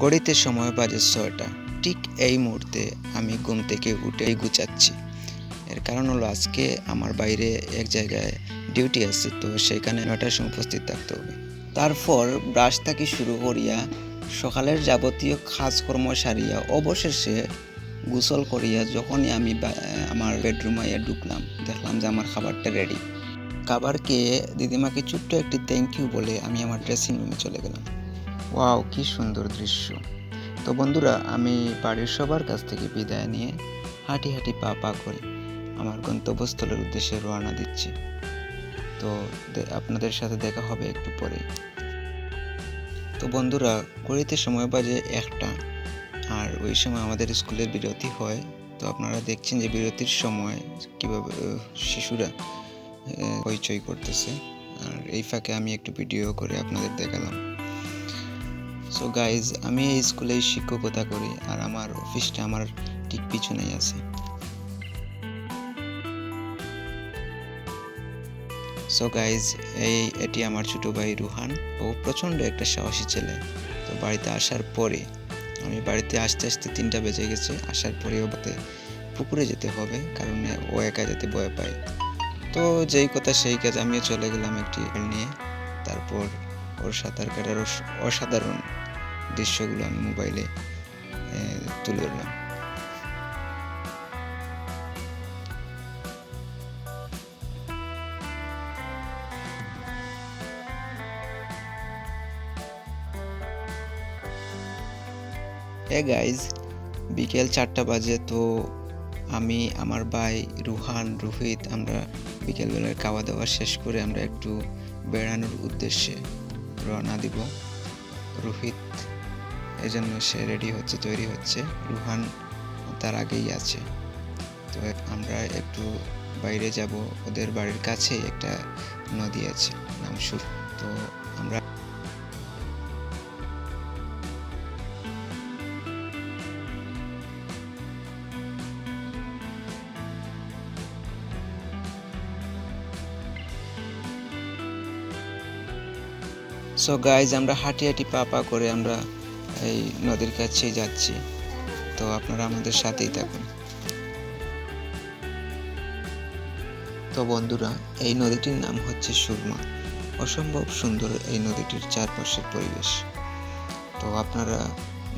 ঘড়িতে সময় বাজে ৬টা। ঠিক এই মুহূর্তে আমি ঘুম থেকে উঠেই গুছাচ্ছি। এর কারণ হলো আজকে আমার বাইরে এক জায়গায় ডিউটি আছে, তো সেখানে ৯টার সময় উপস্থিত থাকতে হবে। তারপর ব্রাশ থেকে শুরু করিয়া সকালের যাবতীয় কাজকর্ম সারিয়া অবশেষে গোসল করিয়া যখনই আমি আমার বেডরুমে ঢুকলাম, দেখলাম যে আমার খাবারটা রেডি। খাবার খেয়ে দিদিমাকে ছোট্ট একটি থ্যাংক ইউ বলে আমি আমার ড্রেসিং রুমে চলে গেলাম। ওয়াও, কি সুন্দর দৃশ্য! তো বন্ধুরা, আমি বাড়ির সবার কাছ থেকে বিদায় নিয়ে হাঁটি হাঁটি পা পা করে আমার গন্তব্যস্থলের উদ্দেশ্যে রওনা দিচ্ছি। তো আপনাদের সাথে দেখা হবে একটু পরে। তো বন্ধুরা, ঘড়িতে সময় বাজে ১টা, আর ওই সময় আমাদের স্কুলের বিরতি হয়। তো আপনারা দেখছেন যে বিরতির সময় কীভাবে শিশুরা হইচই করতেছে, আর এই ফাঁকে আমি একটু ভিডিও করে আপনাদের দেখালাম। সো গাইজ, আমি এই স্কুলে শিক্ষকতা করি, আর আমার অফিসটা আমার ঠিক পিছনেই আছে। সো গাইজ, এটি আমার ছোটো ভাই রুহান। ও প্রচণ্ড একটা সাহসী ছেলে। তো বাড়িতে আসার পরে আমি বাড়িতে আসতে আসতে 3টা বেজে গেছে। আসার পরে ওকে পুকুরে যেতে হবে, কারণ ও একা যেতে ভয় পায়। তো যেই কথা সেই কাজ, আমিও চলে গেলাম একটি নিয়ে। তারপর ওর সাঁতার কাটার অসাধারণ দৃশ্যগুলো আমি মোবাইলে তুলে ধরলাম। গাইজ, বিকেল 4টা বাজে। তো আমি, আমার ভাই রুহান, রোহিত, আমরা বিকেলবেলার খাওয়া দাওয়া শেষ করে আমরা একটু বেড়ানোর উদ্দেশ্যে রওনা দিব। রোহিত এজন্য সে রেডি হচ্ছে, তৈরি হচ্ছে। রুহান তার আগেই আছে। তো আমরা একটু বাইরে যাব। ওদের বাড়ির কাছেই একটা নদী আছে, নাম সুর। তো আমরা সো গাইজ, আমরা হাঁটি হাঁটি পা পা করে আমরা এই নদীর কাছেই যাচ্ছি। তো আপনারা আমাদের সাথেই থাকুন। তো বন্ধুরা, এই নদীটির নাম হচ্ছে সুরমা। অসম্ভব সুন্দর এই নদীটির চারপাশের পরিবেশ। তো আপনারা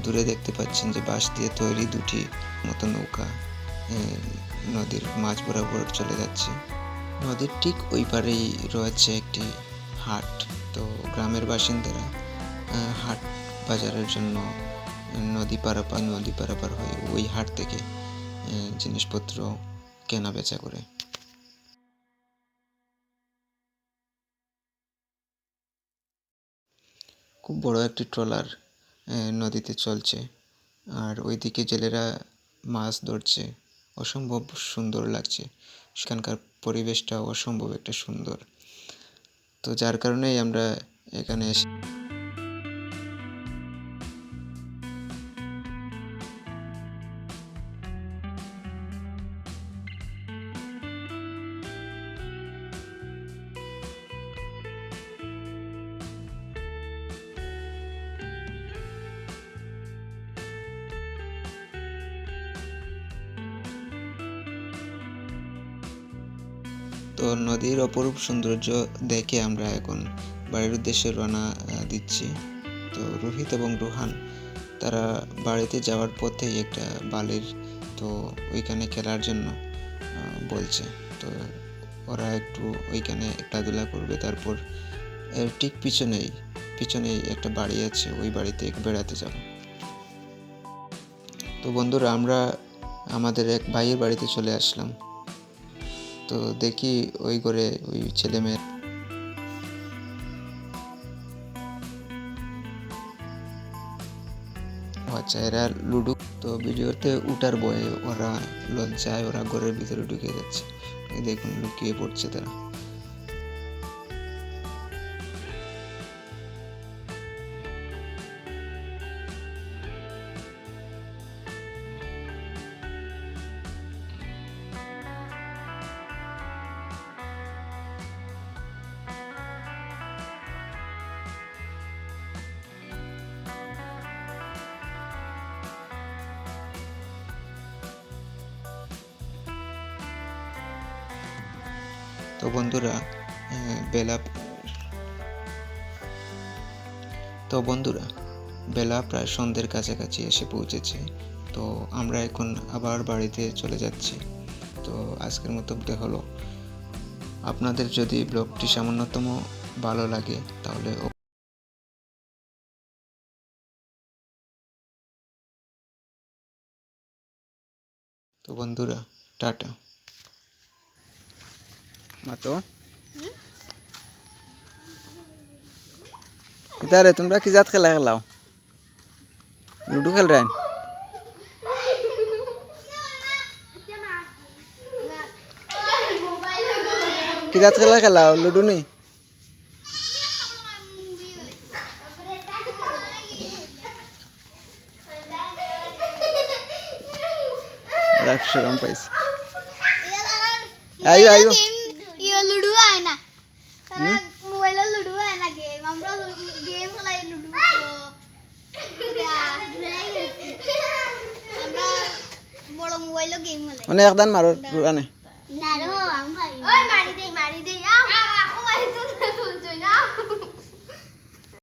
দূরে দেখতে পাচ্ছেন যে বাঁশ দিয়ে তৈরি দুটি মতো নৌকা নদীর মাঝ বরাবর চলে যাচ্ছে। নদীর ঠিক ওই পারেই রয়েছে একটি হাট। তো গ্রামের বাসিন্দারা হাট বাজারের জন্য নদী পারাপার হয়ে ওই হাট থেকে জিনিসপত্র কেনা বেচা করে। খুব বড় একটি ট্রলার নদীতে চলছে, আর ওইদিকে জেলেরা মাছ ধরছে। অসম্ভব সুন্দর লাগছে। সেখানকার পরিবেশটা অসম্ভব একটা সুন্দর। তো যার কারণেই আমরা এখানে এসে তো নদীর অপরূপ সৌন্দর্য দেখে আমরা এখন বাড়ির উদ্দেশ্যে রওনা দিচ্ছি। তো রোহিত এবং রুহান তারা বাড়িতে যাওয়ার পথেই একটা বালির, তো ওইখানে খেলার জন্য বলছে। তো ওরা একটু ওইখানে খেলাধুলা করবে। তারপর এর ঠিক পিছনেই একটা বাড়ি আছে, ওই বাড়িতে বেড়াতে যাব। তো বন্ধুরা, আমরা আমাদের এক ভাইয়ের বাড়িতে চলে আসলাম। তো দেখি ওই করে ওই ছেলে মেয়ে, আচ্ছা এরা লুডো। তো ভিডিওতে উঠার ভয়ে ওরা লজ্জায় ওরা ঘরের ভিতরে ঢুকে যাচ্ছে। দেখুন, লুকিয়ে পড়ছে তারা। তো বন্ধুরা বেলা প্রায় সন্ধ্যের কাছাকাছি এসে পৌঁছেছে। তো আমরা এখন আবার বাড়িতে চলে যাচ্ছি। তো আজকের মতো হলো। আপনাদের যদি ব্লগটি সামান্যতম ভালো লাগে তাহলে তো বন্ধুরা টাটা। মাতো ইতারে তোমরা কি জাত খেলা খেলাও? লুডো খেল রান? কি জাত খেলা খেলাও? লুডো নেই? রাখলাম পাইছি। আয়ো আয়ো ये लूडो है ना मोबाइल लूडो है ना गेम আমরা गेम খেলাই লুডো আমরা বড় মোবাইল গেম খেলাই মানে একদান মারো পুরানে না রে আমি ভাই